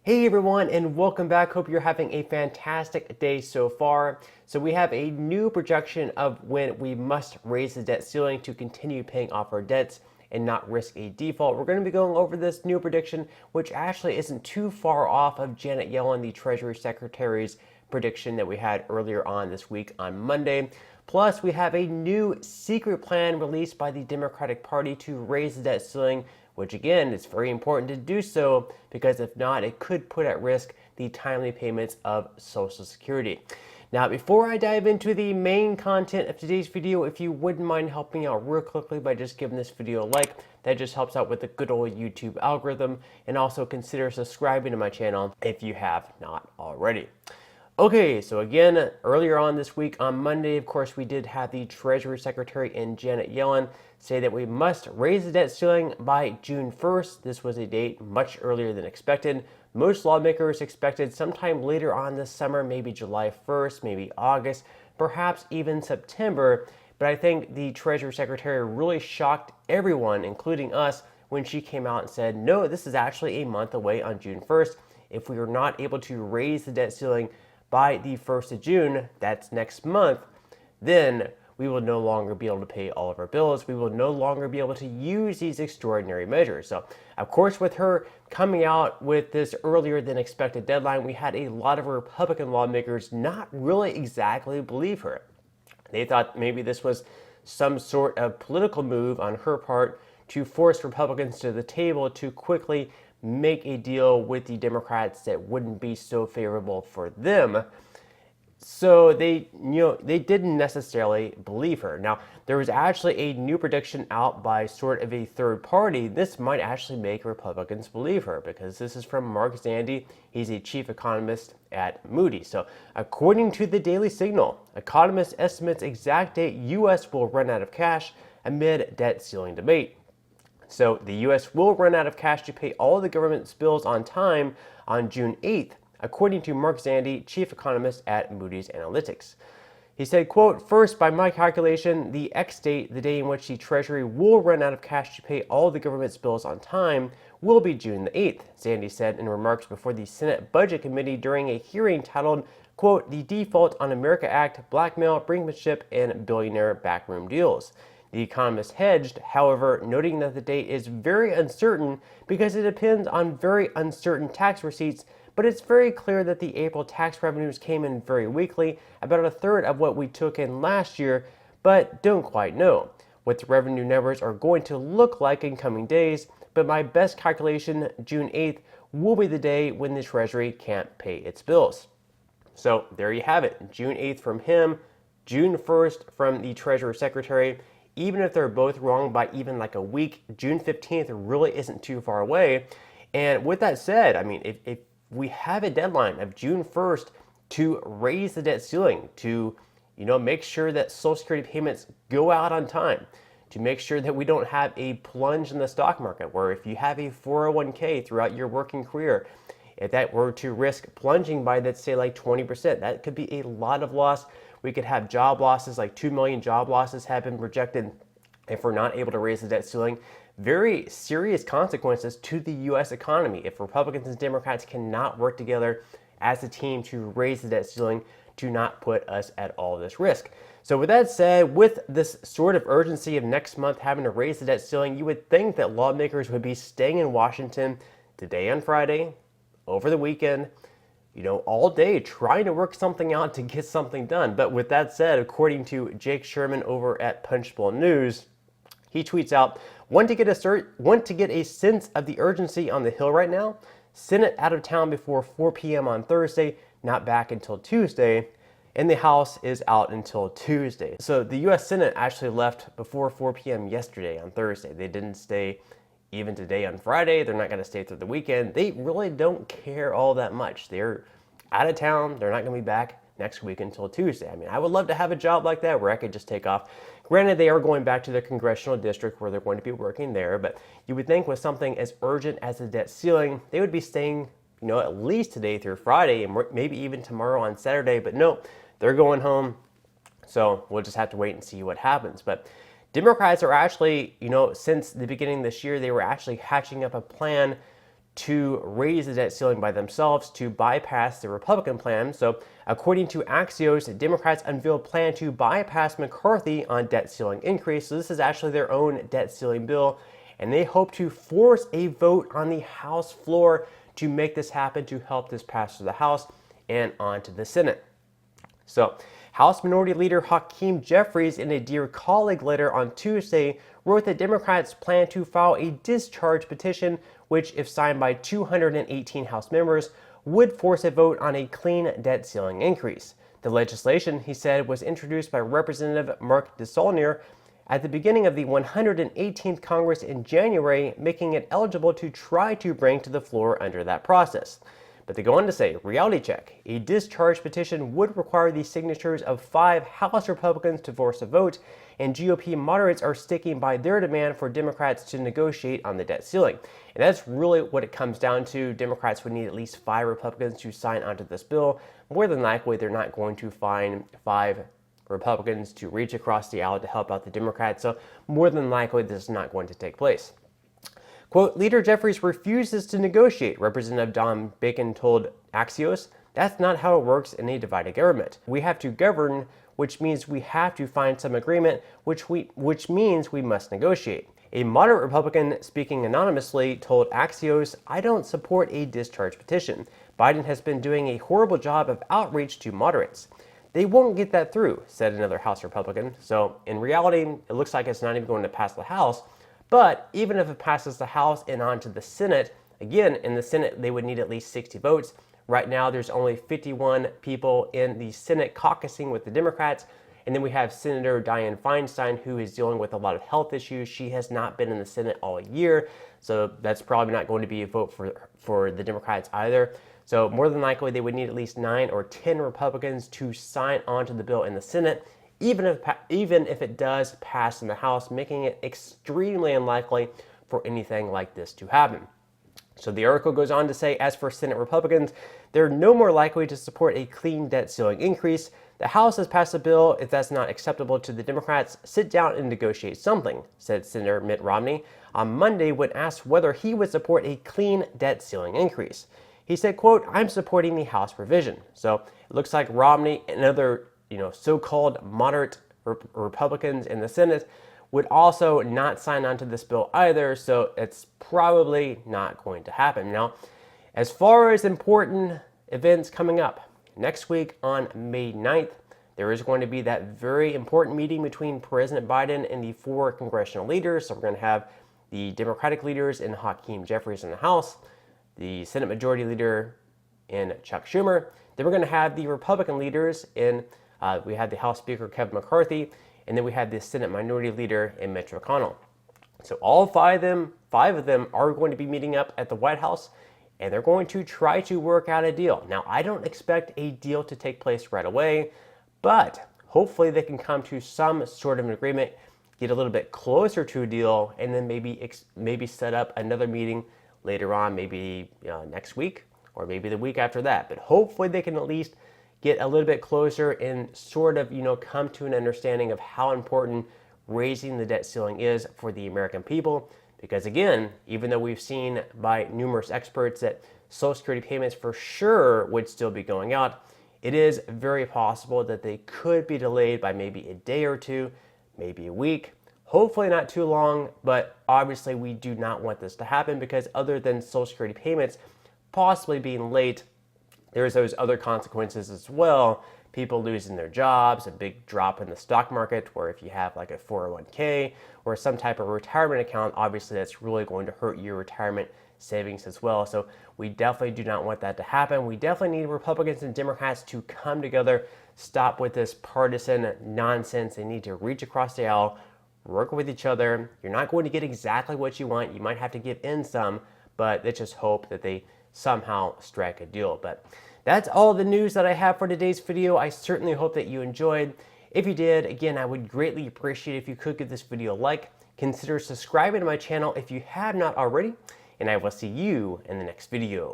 Hey everyone, and welcome back. Hope you're having a fantastic day so far. So we have a new projection of when we must raise the debt ceiling to continue paying off our debts and not risk a default. We're going to be going over this new prediction, which actually isn't too far off of Janet Yellen, the Treasury Secretary's prediction that we had earlier on this week on Monday. Plus, we have a new secret plan released by the Democratic Party to raise the debt ceiling, which again is very important to do so because if not, it could put at risk the timely payments of Social Security. Now, before I dive into the main content of today's video, if you wouldn't mind helping out real quickly by just giving this video a like, that just helps out with the good old YouTube algorithm, and also consider subscribing to my channel if you have not already. Okay, so again, earlier on this week on Monday, of course, we did have the Treasury Secretary and Janet Yellen say that we must raise the debt ceiling by June 1st. This was a date much earlier than expected. Most lawmakers expected sometime later on this summer, maybe July 1st, maybe August, perhaps even September. But I think the Treasury Secretary really shocked everyone, including us, when she came out and said, no, this is actually a month away on June 1st. If we are not able to raise the debt ceiling by the 1st of June, that's next month, then we will no longer be able to pay all of our bills. We will no longer be able to use these extraordinary measures. So, of course, with her coming out with this earlier than expected deadline, we had a lot of Republican lawmakers not really exactly believe her. They thought maybe this was some sort of political move on her part to force Republicans to the table to quickly make a deal with the Democrats that wouldn't be so favorable for them. So they didn't necessarily believe her. Now, there was actually a new prediction out by sort of a third party. This might actually make Republicans believe her because this is from Mark Zandi. He's a chief economist at Moody's. So according to the Daily Signal, economists estimates exact date U.S. will run out of cash amid debt ceiling debate. So the U.S. will run out of cash to pay all the government's bills on time on June 8th, according to Mark Zandi, chief economist at Moody's Analytics. He said, quote, first, by my calculation, the X date, the day in which the Treasury will run out of cash to pay all the government's bills on time, will be June the 8th, Zandi said in remarks before the Senate Budget Committee during a hearing titled, quote, the Default on America Act, Blackmail, Brinkmanship, and Billionaire Backroom Deals. The economist hedged, however, noting that the date is very uncertain because it depends on very uncertain tax receipts, but it's very clear that the April tax revenues came in very weakly, about a third of what we took in last year, but don't quite know what the revenue numbers are going to look like in coming days. But my best calculation, June 8th, will be the day when the Treasury can't pay its bills. So there you have it, June 8th from him, June 1st from the Treasury Secretary. Even if they're both wrong by even like a week, June 15th really isn't too far away. And with that said, I mean, if we have a deadline of June 1st to raise the debt ceiling, to make sure that Social Security payments go out on time, to make sure that we don't have a plunge in the stock market, where if you have a 401k throughout your working career, if that were to risk plunging by, let's say, like 20%, that could be a lot of loss. We could have job losses, like 2 million job losses have been projected if we're not able to raise the debt ceiling. Very serious consequences to the U.S. economy if Republicans and Democrats cannot work together as a team to raise the debt ceiling to not put us at all this risk. So with that said, with this sort of urgency of next month having to raise the debt ceiling, you would think that lawmakers would be staying in Washington today on Friday, over the weekend, all day trying to work something out to get something done. But with that said, according to Jake Sherman over at Punchbowl News, he tweets out, want to get a sense of the urgency on the Hill right now? Senate out of town before 4 p.m. on Thursday, not back until Tuesday, and the House is out until Tuesday. So the U.S. Senate actually left before 4 p.m. yesterday on Thursday. They didn't stay even today on Friday. They're not going to stay through the weekend. They really don't care all that much. They're out of town. They're not going to be back next week until Tuesday. I mean, I would love to have a job like that where I could just take off. Granted, they are going back to their congressional district where they're going to be working there, but you would think with something as urgent as the debt ceiling, they would be staying, at least today through Friday and maybe even tomorrow on Saturday. But no, they're going home. So we'll just have to wait and see what happens. But Democrats are actually, since the beginning of this year, they were actually hatching up a plan to raise the debt ceiling by themselves to bypass the Republican plan. So according to Axios, Democrats unveiled a plan to bypass McCarthy on debt ceiling increase. So this is actually their own debt ceiling bill, and they hope to force a vote on the House floor to make this happen, to help this pass through the House and onto the Senate. So House Minority Leader Hakeem Jeffries, in a Dear Colleague letter on Tuesday, wrote that Democrats plan to file a discharge petition, which, if signed by 218 House members, would force a vote on a clean debt ceiling increase. The legislation, he said, was introduced by Representative Mark DeSaulnier at the beginning of the 118th Congress in January, making it eligible to try to bring to the floor under that process. But they go on to say, reality check, a discharge petition would require the signatures of 5 House Republicans to force a vote, and GOP moderates are sticking by their demand for Democrats to negotiate on the debt ceiling. And that's really what it comes down to. Democrats would need at least 5 Republicans to sign onto this bill. More than likely, they're not going to find 5 Republicans to reach across the aisle to help out the Democrats. So more than likely, this is not going to take place. Quote, Leader Jeffries refuses to negotiate, Representative Don Bacon told Axios. That's not how it works in a divided government. We have to govern, which means we have to find some agreement, which means we must negotiate. A moderate Republican, speaking anonymously, told Axios, I don't support a discharge petition. Biden has been doing a horrible job of outreach to moderates. They won't get that through, said another House Republican. So in reality, it looks like it's not even going to pass the House. But even if it passes the House and on to the Senate, again, in the Senate, they would need at least 60 votes. Right now, there's only 51 people in the Senate caucusing with the Democrats. And then we have Senator Dianne Feinstein, who is dealing with a lot of health issues. She has not been in the Senate all year. So that's probably not going to be a vote for the Democrats either. So more than likely, they would need at least 9 or 10 Republicans to sign onto the bill in the Senate, even if it does pass in the House, making it extremely unlikely for anything like this to happen. So the article goes on to say, as for Senate Republicans, they're no more likely to support a clean debt ceiling increase. The House has passed a bill. If that's not acceptable to the Democrats, sit down and negotiate something, said Senator Mitt Romney on Monday when asked whether he would support a clean debt ceiling increase. He said, quote, I'm supporting the House provision. So it looks like Romney and other so-called moderate Republicans in the Senate would also not sign on to this bill either, so it's probably not going to happen. Now, as far as important events coming up, next week on May 9th, there is going to be that very important meeting between President Biden and the 4 congressional leaders. So we're going to have the Democratic leaders in Hakeem Jeffries in the House, the Senate Majority Leader in Chuck Schumer. Then we're going to have the Republican leaders in we have the House Speaker Kevin McCarthy, and then we have the Senate Minority Leader in Mitch McConnell. So all 5 of them are going to be meeting up at the White House, and they're going to try to work out a deal. Now, I don't expect a deal to take place right away, but hopefully they can come to some sort of an agreement, get a little bit closer to a deal, and then maybe set up another meeting later on, maybe next week or maybe the week after that. But hopefully they can at least get a little bit closer and sort of, come to an understanding of how important raising the debt ceiling is for the American people. Because again, even though we've seen by numerous experts that Social Security payments for sure would still be going out, it is very possible that they could be delayed by maybe a day or 2, maybe a week. Hopefully not too long, but obviously we do not want this to happen because other than Social Security payments possibly being late, there's those other consequences as well. People losing their jobs, a big drop in the stock market, or if you have like a 401k or some type of retirement account, obviously that's really going to hurt your retirement savings as well. So we definitely do not want that to happen. We definitely need Republicans and Democrats to come together, stop with this partisan nonsense. They need to reach across the aisle, work with each other. You're not going to get exactly what you want. You might have to give in some, but let's just hope that they somehow strike a deal. But that's all the news that I have for today's video. I certainly hope that you enjoyed. If you did, again, I would greatly appreciate if you could give this video a like. Consider subscribing to my channel if you have not already, and I will see you in the next video.